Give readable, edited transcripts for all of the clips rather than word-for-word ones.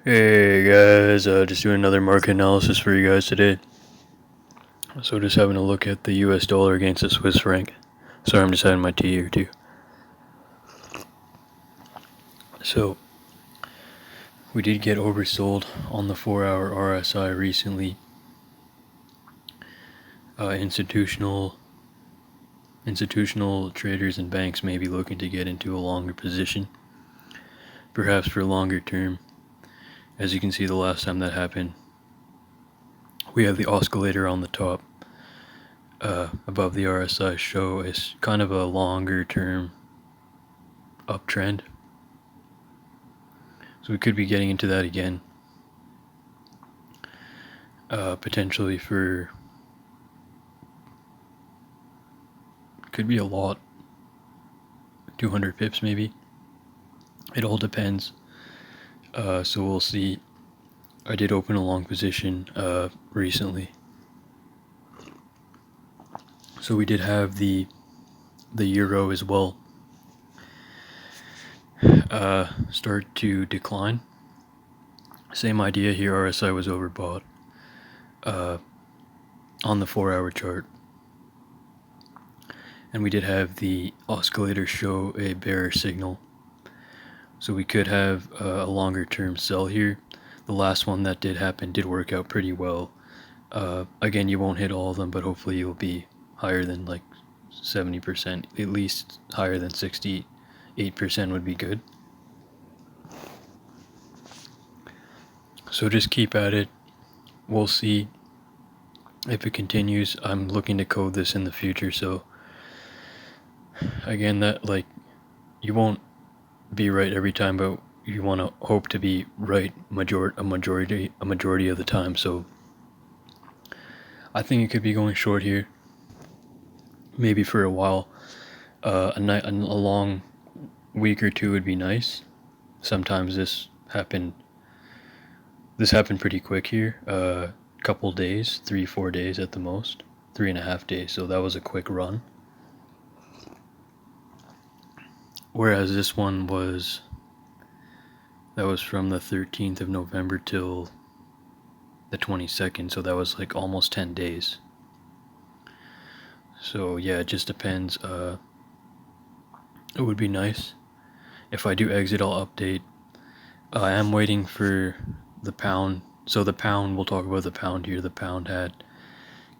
Hey guys, just doing another market analysis for you guys today. So just having a look at the US dollar against the Swiss franc. Sorry, I'm just having my tea here too. So we did get oversold on the 4-hour RSI recently. Institutional traders and banks may be looking to get into a longer position, perhaps for longer term. As you can see, the last time that happened, we have the oscillator on the top above the RSI show is kind of a longer term uptrend. So we could be getting into that again, potentially for, could be a lot, 200 pips maybe. It all depends. So we'll see. I did open a long position recently. So we did have the euro as well start to decline. Same idea here, RSI was overbought on the 4-hour chart. And we did have the oscillator show a bearish signal. So we could have a longer term sell here. The last one that did happen did work out pretty well. Again, you won't hit all of them, but hopefully you'll be higher than like 70%, at least higher than 68% would be good. So just keep at it. We'll see if it continues. I'm looking to code this in the future, so again, that like you won't be right every time, but you want to hope to be right a majority of the time. So I think it could be going short here, maybe for a while. A long week or two would be nice. Sometimes this happened pretty quick here. Couple days, 3-4 days at the most, 3.5 days. So that was a quick run. Whereas this one was from the 13th of November till the 22nd, so that was like almost 10 days. So yeah, it just depends. It would be nice. If I do exit, I'll update. I am waiting for the pound. So the pound, we'll talk about the pound here. The pound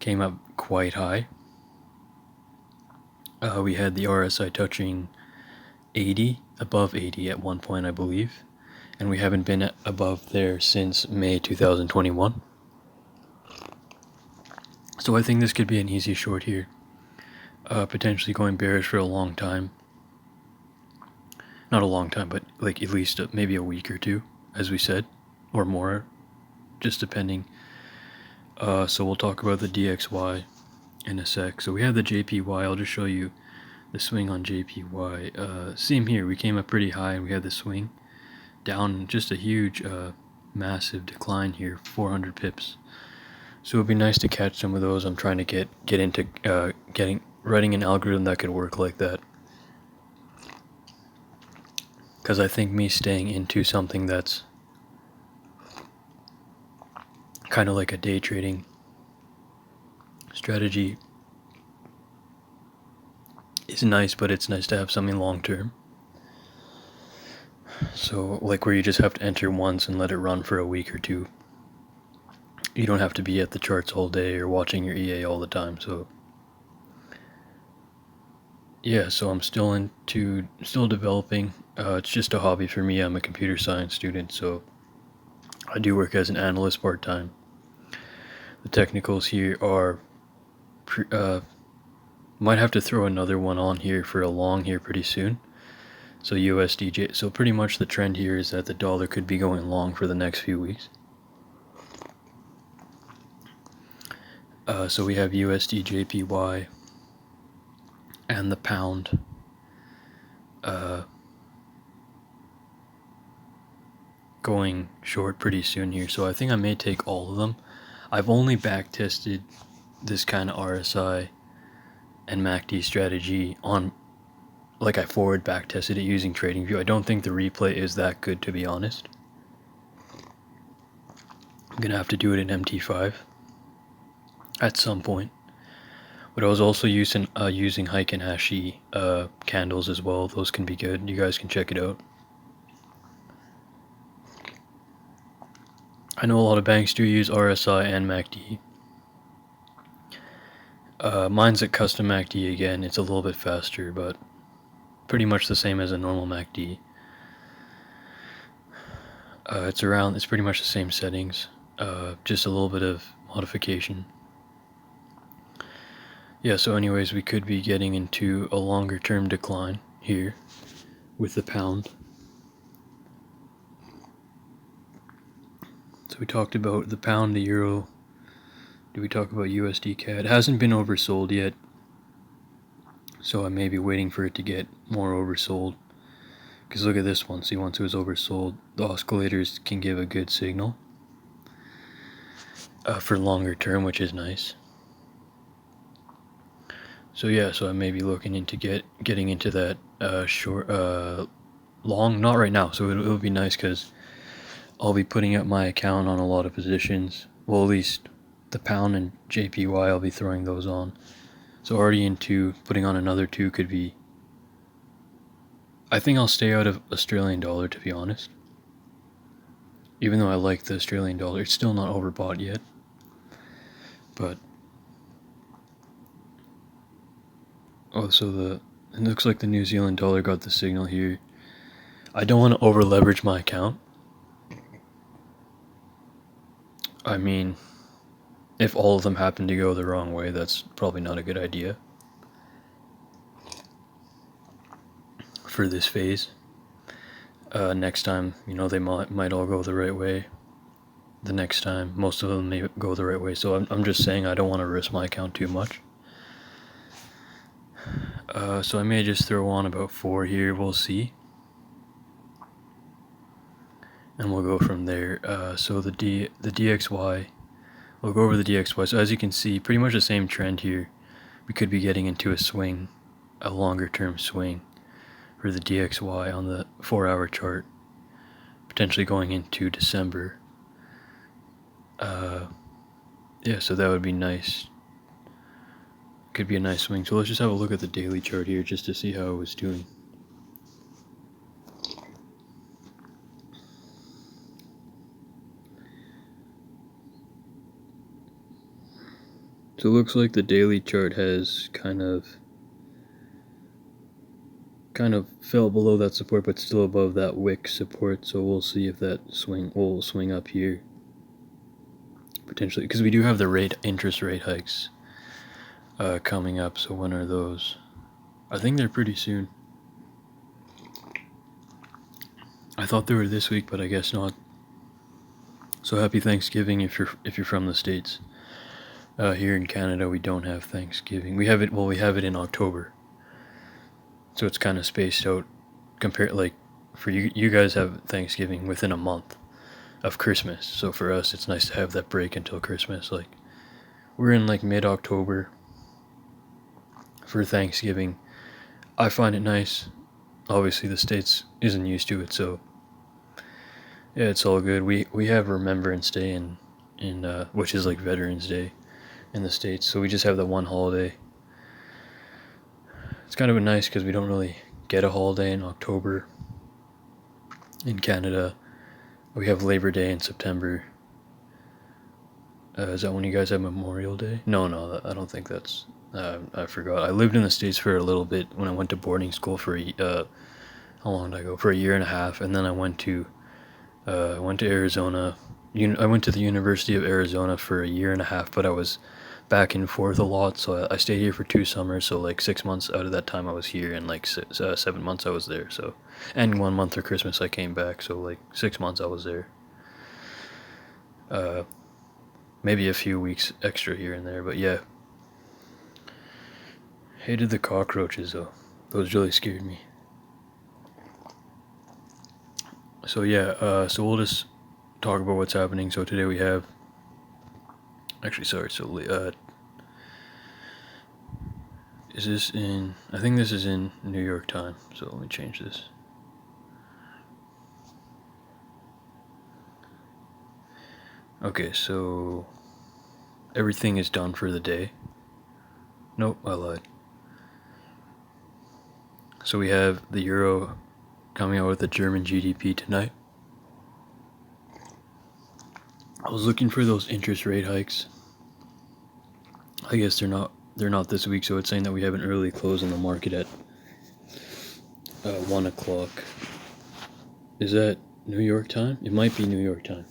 came up quite high. We had the RSI touching 80, above 80 at one point, I believe. And we haven't been above there since May 2021. So I think this could be an easy short here. Potentially going bearish for a long time. Not a long time, but like at least maybe a week or two, as we said, or more, just depending. So we'll talk about the DXY in a sec. So we have the JPY. I'll just show you the swing on JPY. Same here. We came up pretty high and we had the swing down, just a huge, massive decline here, 400 pips. So it'd be nice to catch some of those. I'm trying to get into writing an algorithm that could work like that. Because I think me staying into something that's kind of like a day trading strategy is nice, but it's nice to have something long term. So like where you just have to enter once and let it run for a week or two. You don't have to be at the charts all day or watching your EA all the time. So yeah, so I'm still developing. It's just a hobby for me. I'm a computer science student, so I do work as an analyst part-time. The technicals here are, might have to throw another one on here for a long here pretty soon. So USDJ, so pretty much the trend here is that the dollar could be going long for the next few weeks. So we have USDJPY and the pound. Going short pretty soon here, so I think I may take all of them. I've only back tested this kind of RSI and MACD strategy on, like I forward back tested it using TradingView. I don't think the replay is that good, to be honest. I'm gonna have to do it in MT5 at some point. But I was also using Heiken Hashi candles as well. Those can be good. You guys can check it out. I know a lot of banks do use RSI and MACD. Mine's a custom MACD again. It's a little bit faster, but pretty much the same as a normal MACD. It's pretty much the same settings, just a little bit of modification. Yeah, so anyways, we could be getting into a longer term decline here with the pound. So we talked about the pound, the euro. Did we talk about USD CAD? It hasn't been oversold yet, so I may be waiting for it to get more oversold. Because look at this one. See, once it was oversold, the oscillators can give a good signal for longer term, which is nice. So yeah, so I may be looking into getting into that short, long. Not right now. So it'll be nice because I'll be putting up my account on a lot of positions. Well, at least the pound and JPY, I'll be throwing those on. So already into putting on another two could be. I think I'll stay out of Australian dollar, to be honest. Even though I like the Australian dollar, it's still not overbought yet. But so it looks like the New Zealand dollar got the signal here. I don't want to over leverage my account. I mean, if all of them happen to go the wrong way, that's probably not a good idea for this phase. Next time, they might all go the right way. The next time, most of them may go the right way. So I'm just saying I don't want to risk my account too much. So I may just throw on about 4 here. We'll see. And we'll go from there. So the DXY, we'll go over the DXY. So as you can see, pretty much the same trend here. We could be getting into a swing, a longer term swing for the DXY on the 4-hour chart, potentially going into December. Yeah, so that would be nice. Could be a nice swing. So let's just have a look at the daily chart here just to see how it was doing. So it looks like the daily chart has kind of fell below that support, but still above that wick support. So we'll see if that will swing up here potentially, because we do have the interest rate hikes coming up. So when are those? I think they're pretty soon. I thought they were this week, but I guess not. So happy Thanksgiving if you're from the States. Here in Canada, we don't have Thanksgiving. We have it. Well, we have it in October. So it's kind of spaced out. For you guys have Thanksgiving within a month of Christmas. So for us, it's nice to have that break until Christmas. Like we're in like mid-October for Thanksgiving. I find it nice. Obviously, the States isn't used to it, so yeah, it's all good. We have Remembrance Day in which is like Veterans Day in the States. So we just have that one holiday. It's kind of nice because we don't really get a holiday in October in Canada. We have Labor Day in September. Is that when you guys have Memorial Day? No, I don't think that's. I forgot. I lived in the States for a little bit when I went to boarding school for how long did I go? For a year and a half, and then I went to Arizona. I went to the University of Arizona for a year and a half, but I was back and forth a lot, so I stayed here for 2 summers. So like 6 months out of that time I was here, and like 7 months I was there. So, and 1 month for Christmas I came back. So like 6 months I was there. Maybe a few weeks extra here and there, but yeah. Hated the cockroaches though. Those really scared me. So yeah, so we'll just talk about what's happening. So today we have. Actually, sorry. So is this in? I think this is in New York time. So let me change this. Okay, so everything is done for the day. Nope, I lied. So we have the euro coming out with the German GDP tonight. I was looking for those interest rate hikes. I guess they're not this week, so it's saying that we have an early close in the market at 1 o'clock. Is that New York time? It might be New York time.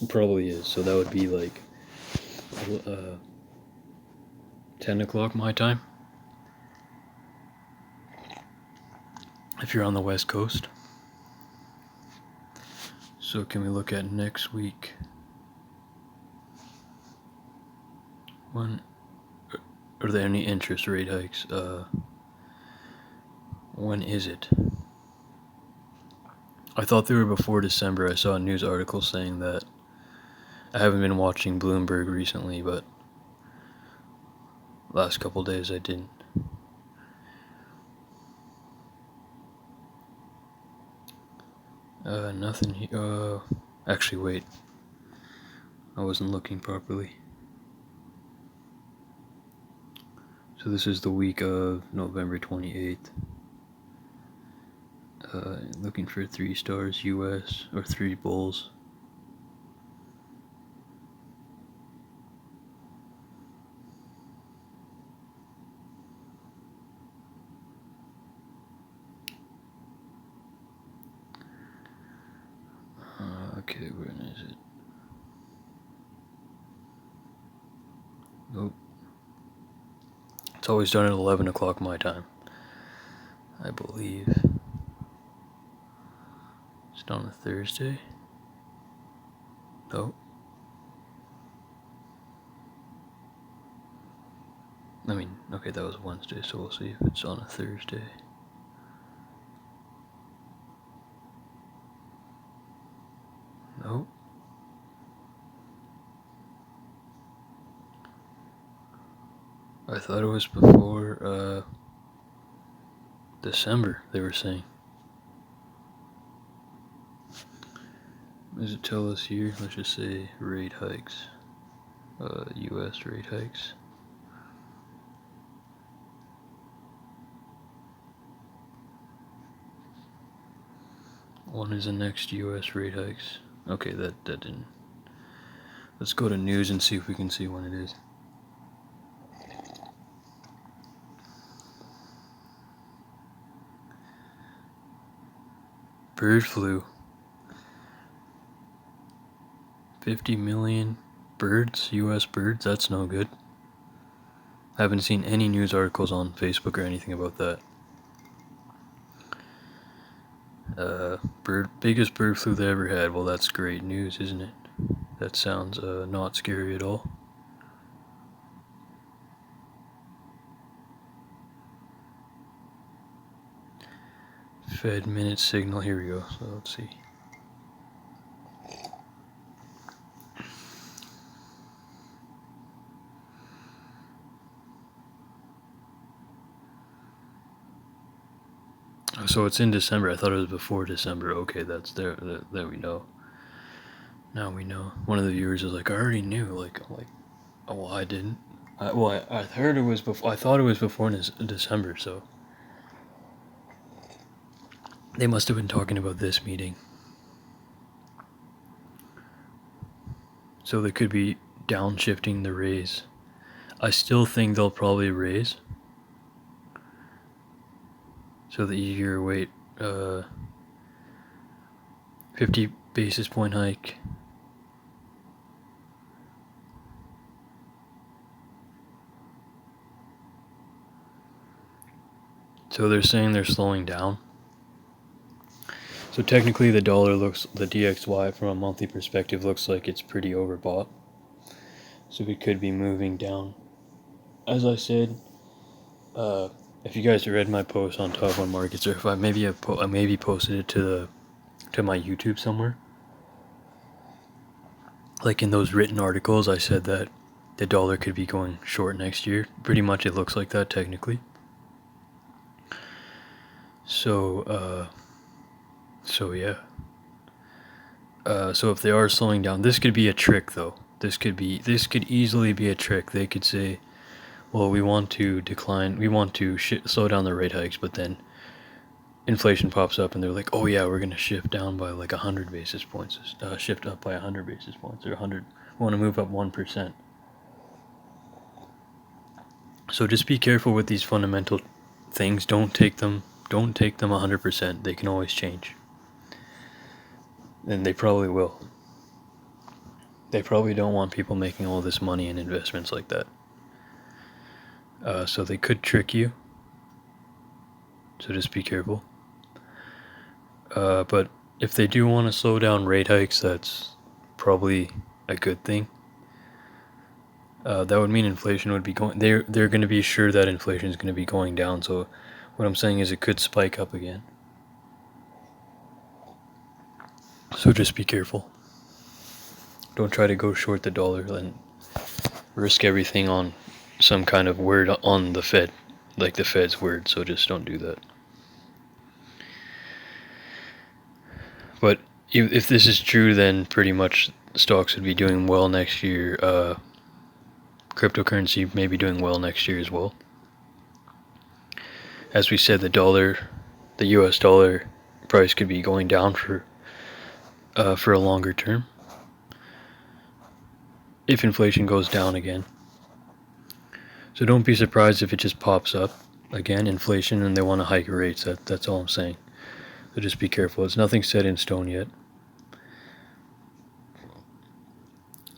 It probably is. So that would be like 10 o'clock my time. If you're on the West Coast. So can we look at next week? When are there any interest rate hikes? When is it? I thought they were before December. I saw a news article saying that. I haven't been watching Bloomberg recently, but last couple days I didn't. Nothing here. Actually, wait. I wasn't looking properly. So this is the week of November 28th. Looking for 3 stars US or 3 bulls. Okay, where is it? Nope. It's always done at 11 o'clock my time, I believe. Is it on a Thursday? Nope. I mean, okay, that was Wednesday, so we'll see if it's on a Thursday. Nope. I thought it was before, December, they were saying. What does it tell us here? Let's just say rate hikes. US rate hikes. When is the next US rate hikes? Okay, that didn't. Let's go to news and see if we can see when it is. Bird flu. 50 million birds, US birds, that's no good. I haven't seen any news articles on Facebook or anything about that. Biggest bird flu they ever had. Well, that's great news, isn't it? That sounds not scary at all. Fed minute signal, here we go. So let's see. So it's in December. I thought it was before December. Okay, that's there we know. Now we know. One of the viewers was like, I already knew. Like, I'm like, oh, well, I didn't. I heard it was before. I thought it was before December. So they must have been talking about this meeting. So they could be downshifting the raise. I still think they'll probably raise. So the easier wait, 50 basis point hike. So they're saying they're slowing down. So technically the DXY from a monthly perspective looks like it's pretty overbought. So we could be moving down. As I said, if you guys read my post on Top 1 Markets, or if I maybe posted it to my YouTube somewhere. Like in those written articles, I said that the dollar could be going short next year. Pretty much it looks like that technically. So yeah. So if they are slowing down, this could be a trick though. This could easily be a trick. They could say, well, we want to slow down the rate hikes, but then inflation pops up and they're like, oh yeah, we're going to shift down by like 100 basis points, shift up by 100 basis points, or 100, we want to move up 1%. So just be careful with these fundamental things. Don't take them 100%. They can always change. And they probably will. They probably don't want people making all this money in investments like that. So they could trick you. So just be careful. But if they do want to slow down rate hikes, that's probably a good thing. That would mean inflation would be going. They're going to be sure that inflation is going to be going down. So what I'm saying is it could spike up again. So just be careful. Don't try to go short the dollar and risk everything on some kind of word on the Fed, like the Fed's word. So just don't do that. But if this is true, then pretty much stocks would be doing well next year. Cryptocurrency may be doing well next year as well. As we said, the US dollar price could be going down for a longer term if inflation goes down again. So don't be surprised if it just pops up again, inflation, and they want to hike rates. That's all I'm saying. So just be careful. It's nothing set in stone yet.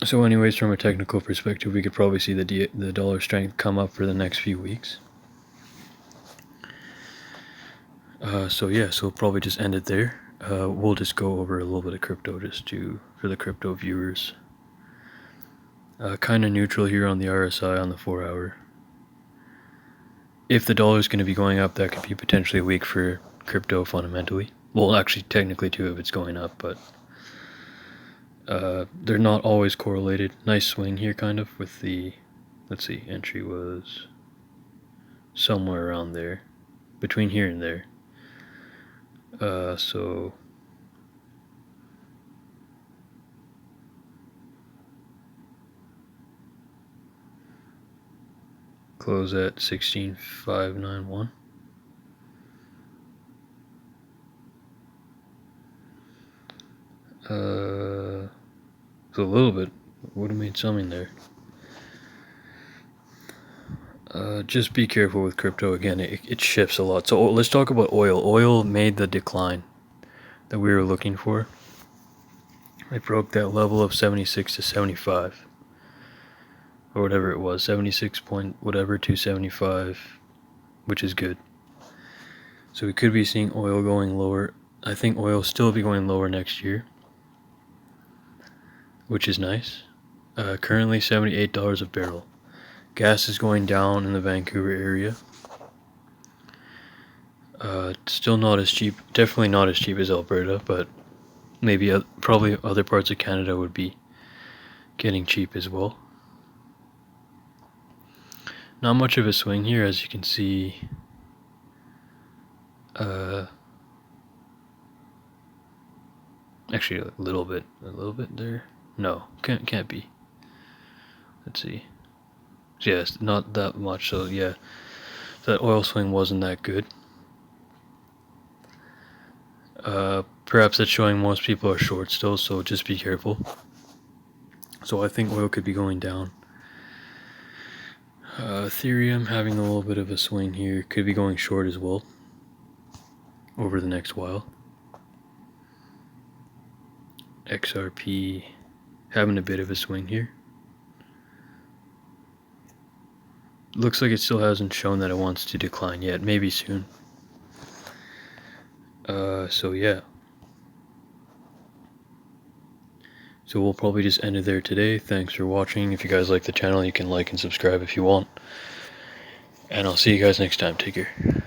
So anyways, from a technical perspective, we could probably see the dollar strength come up for the next few weeks. So we'll probably just end it there. We'll just go over a little bit of crypto for the crypto viewers. Kind of neutral here on the RSI on the 4 hour. If the dollar is going to be going up, that could be potentially weak for crypto fundamentally. Well, actually, technically too, if it's going up, but they're not always correlated. Nice swing here, kind of, with the, let's see, entry was somewhere around there, between here and there. So close at 16,591. It's a little bit. Would have made something there. Just be careful with crypto again. It shifts a lot. So let's talk about oil. Oil made the decline that we were looking for. It broke that level of 76 to 75, or whatever it was, 76 point whatever to 75, which is good. So we could be seeing oil going lower. I think oil will still be going lower next year, which is nice. Currently $78 a barrel. Gas is going down in the Vancouver area. Still not as cheap. Definitely not as cheap as Alberta, but maybe probably other parts of Canada would be getting cheap as well. Not much of a swing here, as you can see. Actually, a little bit there. No, can't be. Let's see. Yes, not that much. So yeah, that oil swing wasn't that good. Perhaps that's showing most people are short still, so just be careful. So I think oil could be going down. Ethereum having a little bit of a swing here, could be going short as well over the next while. XRP having a bit of a swing here. Looks like it still hasn't shown that it wants to decline yet. Maybe soon. So yeah. So we'll probably just end it there today. Thanks for watching. If you guys like the channel, you can like and subscribe if you want. And I'll see you guys next time. Take care.